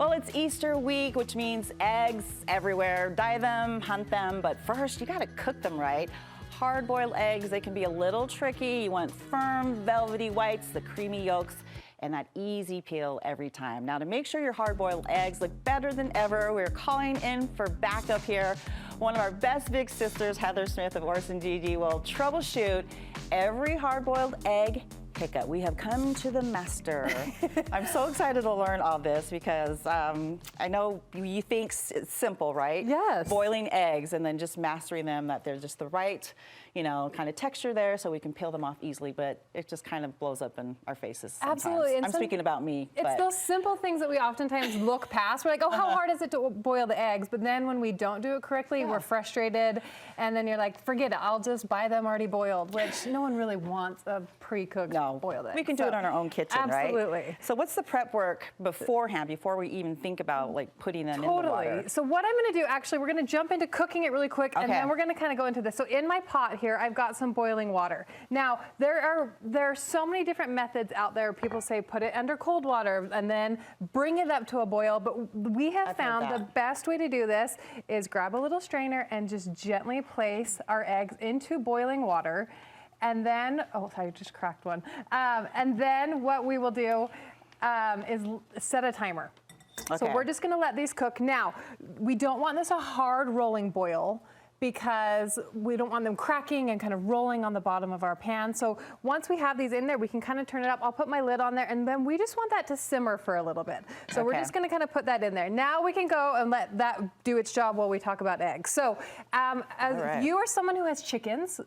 Well, it's Easter week, which means eggs everywhere. Dye them, hunt them, but first you gotta cook them right. Hard-boiled eggs, they can be a little tricky. You want firm, velvety whites, the creamy yolks, and that easy peel every time. Now, to make sure your hard-boiled eggs look better than ever, we're calling in for backup here. One of our best big sisters, Heather Smith of Orson Gygi, will troubleshoot every hard-boiled egg hiccup. We have come to the master. I'm so excited to learn all this because I know you think it's simple, right? Yes. Boiling eggs and then just mastering them, that they're just the right, kind of texture there so we can peel them off easily, but it just kind of blows up in our faces sometimes. Absolutely. And I'm speaking about me. It's those simple things that we oftentimes look past. We're like, oh, how hard is it to boil the eggs? But then when we don't do it correctly, we're frustrated. And then you're like, forget it, I'll just buy them already boiled, which no one really wants a pre-cooked boiled egg. We can do it on our own kitchen, right? Absolutely. So what's the prep work beforehand, before we even think about like putting them in the water? So what I'm gonna do, actually, we're gonna jump into cooking it really quick, and then we're gonna kind of go into this. So in my pot here, I've got some boiling water. Now, there are so many different methods out there. People say put it under cold water and then bring it up to a boil, but we have found the best way to do this is grab a little strainer and just gently place our eggs into boiling water. And then, oh, sorry, I just cracked one. And then what we will do is set a timer. So we're just gonna let these cook. Now, we don't want this a hard rolling boil because we don't want them cracking and kind of rolling on the bottom of our pan. So once we have these in there, we can kind of turn it up. I'll put my lid on there, and then we just want that to simmer for a little bit. So we're just gonna kind of put that in there. Now we can go and let that do its job while we talk about eggs. So as you are someone who has chickens,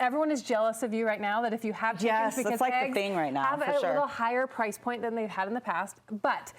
everyone is jealous of you right now that if you have chickens, because that's like eggs the thing right now, have a little higher price point than they've had in the past. But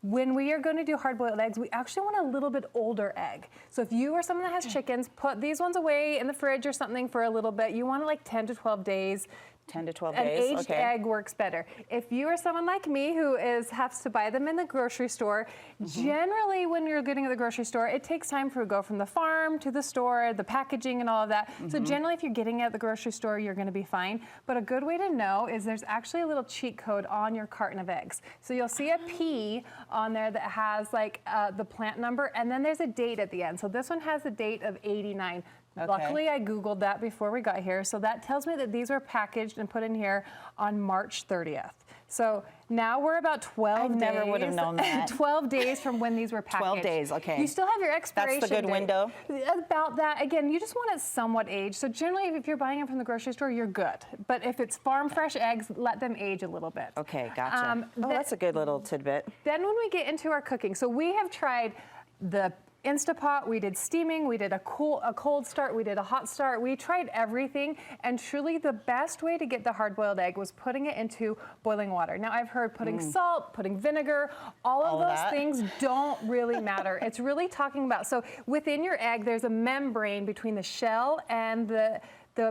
when we are going to do hard-boiled eggs, we actually want a little bit older egg. So if you are someone that has chickens, put these ones away in the fridge or something for a little bit. You want it like 10 to 12 days. 10 to 12 An days. aged egg works better. If you are someone like me who has to buy them in the grocery store, generally when you're getting at the grocery store, it takes time for it to go from the farm to the store, the packaging and all of that. So generally if you're getting it at the grocery store, you're gonna be fine. But a good way to know is there's actually a little cheat code on your carton of eggs. So you'll see a P on there that has like the plant number, and then there's a date at the end. So this one has a date of 89. Luckily, I Googled that before we got here. So that tells me that these were packaged and put in here on March 30th. So now we're about 12 days. I never would have known that. 12 days from when these were packaged. 12 days, okay. You still have your expiration That's the good date. window? About that. Again, you just want it somewhat aged. So generally, if you're buying them from the grocery store, you're good. But if it's farm fresh eggs, let them age a little bit. Okay, gotcha. That's a good little tidbit. Then when we get into our cooking, so we have tried the Instapot, we did steaming, we did a cold start, we did a hot start. We tried everything, and truly the best way to get the hard-boiled egg was putting it into boiling water. Now I've heard putting salt, putting vinegar, all of those things don't really matter. It's really talking about, so within your egg there's a membrane between the shell and the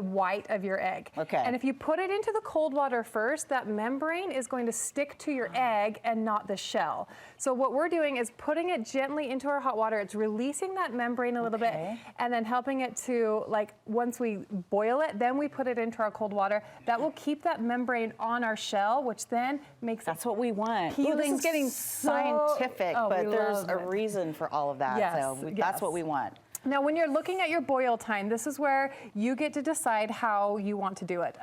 white of your egg. And if you put it into the cold water first, that membrane is going to stick to your egg and not the shell. So what we're doing is putting it gently into our hot water. It's releasing that membrane a little bit and then helping it to, like, once we boil it, then we put it into our cold water. That will keep that membrane on our shell, which then makes That's what we want. Ooh, this is getting scientific, but there's a reason for all of that. So that's what we want. Now, when you're looking at your boil time, this is where you get to decide how you want to do it.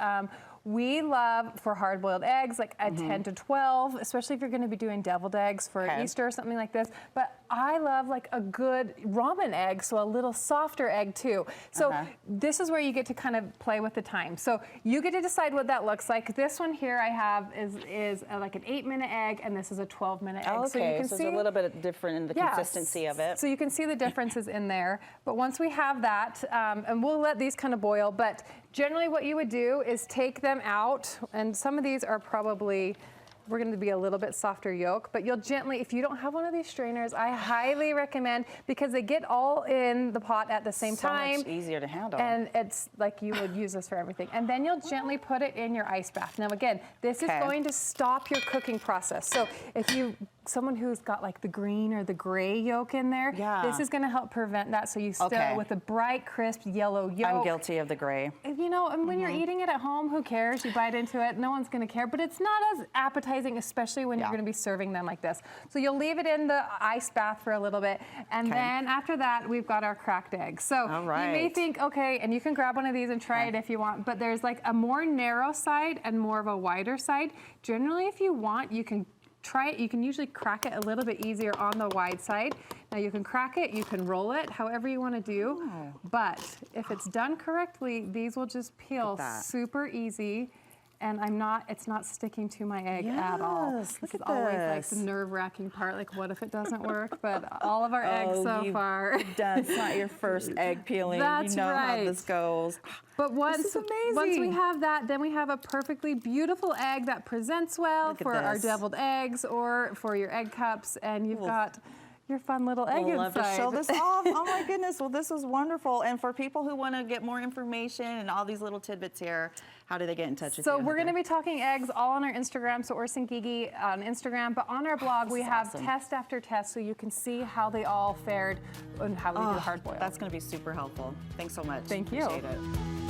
We love, for hard-boiled eggs, like a 10 to 12, especially if you're gonna be doing deviled eggs for Easter or something like this. But I love like a good ramen egg, so a little softer egg too. So this is where you get to kind of play with the time. So you get to decide what that looks like. This one here I have is like an 8-minute egg, and this is a 12-minute egg. So you can see it's a little bit different in the consistency of it. So you can see the differences in there. But once we have that, and we'll let these kind of boil, but generally what you would do is take them out, and some of these are probably, we're going to be a little bit softer yolk, but you'll gently, if you don't have one of these strainers, I highly recommend, because they get all in the pot at the same time. So much easier to handle. And it's like you would use this for everything. And then you'll gently put it in your ice bath. Now again, this is going to stop your cooking process. So if you someone who's got like the green or the gray yolk in there, this is going to help prevent that. So you still with a bright, crisp yellow yolk. I'm guilty of the gray. You know, and when you're eating it at home, who cares? You bite into it, no one's going to care. But it's not as appetizing, especially when you're going to be serving them like this. So you'll leave it in the ice bath for a little bit, and then after that, we've got our cracked eggs. So you may think, okay, and you can grab one of these and try it if you want, but there's like a more narrow side and more of a wider side. Generally, if you want, you can try it. You can usually crack it a little bit easier on the wide side. Now you can crack it, you can roll it, however you want to do. But if it's done correctly, these will just peel super easy. And it's not sticking to my egg at all. This is always like the nerve-wracking part, like what if it doesn't work? But all of our eggs so far. It's not your first egg peeling. That's you know how this goes. But once we have that, then we have a perfectly beautiful egg that presents well for our deviled eggs or for your egg cups, and you've got your fun little egg inside. Love to show this off. Oh my goodness. Well, this is wonderful. And for people who want to get more information and all these little tidbits here, how do they get in touch with you? So we're going to be talking eggs all on our Instagram, so Orson Gygi on Instagram. But on our blog, we have test after test, so you can see how they all fared and how we do hard boil. That's going to be super helpful. Thanks so much. Thank you. Appreciate it.